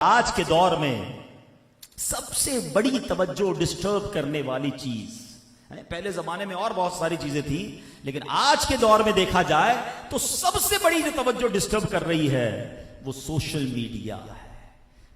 آج کے دور میں سب سے بڑی توجہ ڈسٹرب کرنے والی چیز، پہلے زمانے میں اور بہت ساری چیزیں تھیں، لیکن آج کے دور میں دیکھا جائے تو سب سے بڑی جو توجہ ڈسٹرب کر رہی ہے وہ سوشل میڈیا ہے۔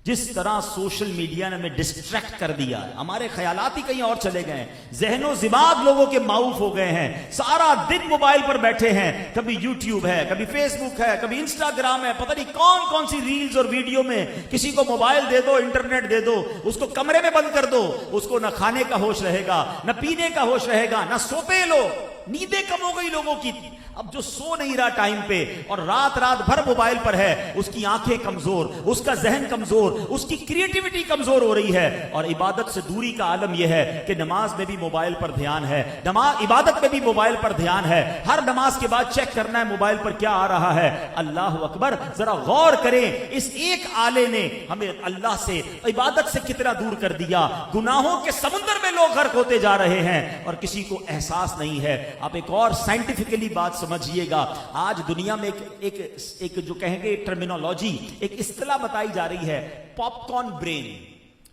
جس طرح سوشل میڈیا نے ہمیں ڈسٹریکٹ کر دیا ہے، ہمارے خیالات ہی کہیں اور چلے گئے ہیں، ذہن و دماغ لوگوں کے معاف ہو گئے ہیں، سارا دن موبائل پر بیٹھے ہیں، کبھی یوٹیوب ہے، کبھی فیس بک ہے، کبھی انسٹاگرام ہے، پتہ نہیں کون کون سی ریلز اور ویڈیو میں۔ کسی کو موبائل دے دو، انٹرنیٹ دے دو، اس کو کمرے میں بند کر دو، اس کو نہ کھانے کا ہوش رہے گا، نہ پینے کا ہوش رہے گا، نہ سوتے لو، نیندیں کم ہو گئی لوگوں کی۔ اب جو سو نہیں رہا ٹائم پہ اور رات بھر موبائل پر ہے، اس کی آنکھیں کمزور، اس کا ذہن کمزور، اس کی کریٹیوٹی کمزور ہو رہی ہے، اور عبادت سے دوری کا عالم یہ ہے کہ نماز میں بھی موبائل پر دھیان ہے، عبادت میں بھی موبائل پر دھیان ہے، ہر نماز کے بعد چیک کرنا ہے موبائل پر کیا آ رہا ہے۔ اللہ اکبر، ذرا غور کریں، اس ایک آلے نے ہمیں اللہ سے، عبادت سے کتنا دور کر دیا۔ گناہوں کے سمندر میں لوگ غرق ہوتے جا رہے ہیں اور کسی کو احساس نہیں ہے۔ آپ ایک اور سائنٹیفکلی بات سمجھیے گا، آج دنیا میں ایک جو کہیں گے ٹرمینالوجی، ایک اصطلاح بتائی جا رہی ہے، پاپ کارن برین۔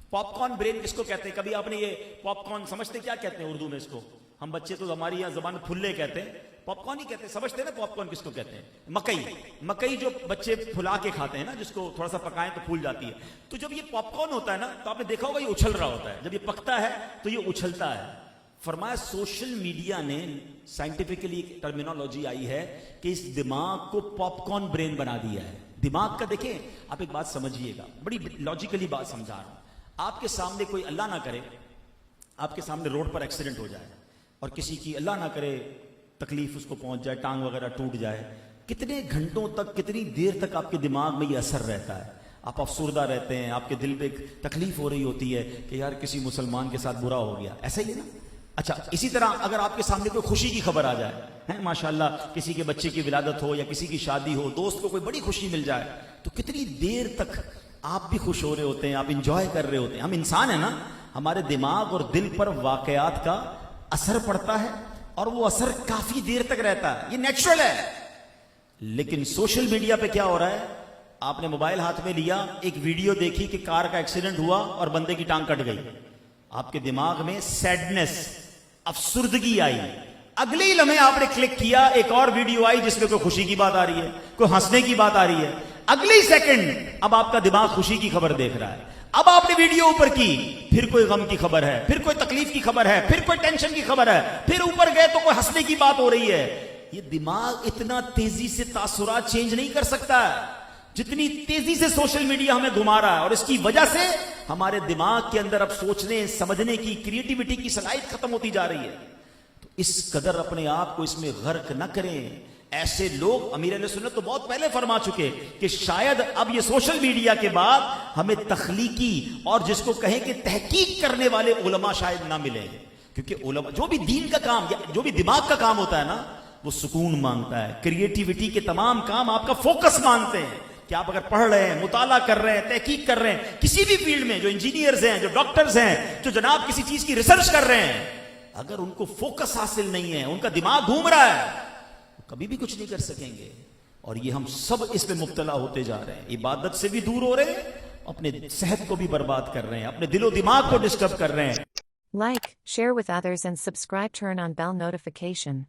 پاپ کارن برین کس کو کہتے ہیں؟ کبھی آپ نے یہ پاپ کارن سمجھتے کیا کہتے ہیں اردو میں؟ اس کو ہم بچے تو ہماری یہاں زبان میں پھلے کہتے ہیں، پاپ کارن ہی کہتے ہیں، سمجھتے ہیں نا پاپ کارن کس کو کہتے ہیں؟ مکئی جو بچے پھلا کے کھاتے ہیں نا، جس کو تھوڑا سا پکائیں تو پھول جاتی ہے۔ تو جب یہ پاپ کارن ہوتا ہے نا، تو آپ نے دیکھا ہوگا یہ اچھل رہا ہوتا ہے، جب یہ پکتا ہے تو یہ اچھلتا ہے۔ فرمایا سوشل میڈیا نے، سائنٹیفکلی ٹرمینالوجی آئی ہے کہ اس دماغ کو پاپ کارن برین بنا دیا ہے۔ دماغ کا دیکھیں، آپ ایک بات سمجھیے گا، بڑی لاجیکلی بات سمجھا رہا ہوں۔ آپ کے سامنے کوئی، اللہ نہ کرے، آپ کے سامنے روڈ پر ایکسیڈنٹ ہو جائے اور کسی کی اللہ نہ کرے تکلیف اس کو پہنچ جائے، ٹانگ وغیرہ ٹوٹ جائے، کتنے گھنٹوں تک، کتنی دیر تک آپ کے دماغ میں یہ اثر رہتا ہے؟ آپ افسردہ رہتے ہیں، آپ کے دل پہ تکلیف ہو رہی ہوتی ہے کہ یار کسی مسلمان کے ساتھ برا ہو گیا، ایسا ہی ہے نا؟ اچھا، اسی طرح اگر آپ کے سامنے کوئی خوشی کی خبر آ جائے، ماشاءاللہ کسی کے بچے کی ولادت ہو یا کسی کی شادی ہو، دوست کو کوئی بڑی خوشی مل جائے، تو کتنی دیر تک آپ بھی خوش ہو رہے ہوتے ہیں، آپ انجوائے کر رہے ہوتے ہیں۔ ہم انسان ہیں نا، ہمارے دماغ اور دل پر واقعات کا اثر پڑتا ہے اور وہ اثر کافی دیر تک رہتا ہے، یہ نیچرل ہے۔ لیکن سوشل میڈیا پہ کیا ہو رہا ہے؟ آپ نے موبائل ہاتھ میں لیا، ایک ویڈیو دیکھی کہ کار کا ایکسیڈنٹ ہوا اور بندے کی ٹانگ کٹ گئی، آپ کے دماغ میں سیڈنس، افسردگی آئی، اگلے ہی لمحے آپ نے کلک کیا، ایک اور ویڈیو آئی جس میں کوئی خوشی کی بات آ رہی ہے، کوئی ہنسنے کی بات آ رہی ہے، اگلے ہی سیکنڈ اب آپ کا دماغ خوشی کی خبر دیکھ رہا ہے۔ اب آپ نے ویڈیو اوپر کی، پھر کوئی غم کی خبر ہے، پھر کوئی تکلیف کی خبر ہے، پھر کوئی ٹینشن کی خبر ہے، پھر اوپر گئے تو کوئی ہنسنے کی بات ہو رہی ہے۔ یہ دماغ اتنا تیزی سے تاثرات چینج نہیں کر سکتا جتنی تیزی سے سوشل میڈیا ہمیں گھما رہا ہے، اور اس کی وجہ سے ہمارے دماغ کے اندر اب سوچنے سمجھنے کی، کریٹیوٹی کی صلاحیت ختم ہوتی جا رہی ہے۔ تو اس قدر اپنے آپ کو اس میں غرق نہ کریں۔ ایسے لوگ، امیر اہل سنت تو بہت پہلے فرما چکے کہ شاید اب یہ سوشل میڈیا کے بعد ہمیں تخلیقی اور جس کو کہیں کہ تحقیق کرنے والے علماء شاید نہ ملیں، کیونکہ علماء جو بھی دین کا کام، جو بھی دماغ کا کام ہوتا ہے نا، وہ سکون مانگتا ہے، کریٹیوٹی کے تمام کام آپ کا فوکس مانگتے ہیں کہ آپ اگر پڑھ رہے ہیں، مطالعہ کر رہے ہیں، تحقیق کر رہے ہیں، کسی بھی فیلڈ میں، جو انجینئرز ہیں، جو ڈاکٹرز ہیں، جو جناب کسی چیز کی ریسرچ کر رہے ہیں، اگر ان کو فوکس حاصل نہیں ہے، ان کا دماغ گھوم رہا ہے، کبھی بھی کچھ نہیں کر سکیں گے۔ اور یہ ہم سب اس میں مبتلا ہوتے جا رہے ہیں، عبادت سے بھی دور ہو رہے ہیں، اپنے صحت کو بھی برباد کر رہے ہیں، اپنے دل و دماغ کو ڈسٹرب کر رہے ہیں۔ Like, share with others and subscribe. Turn on bell notification.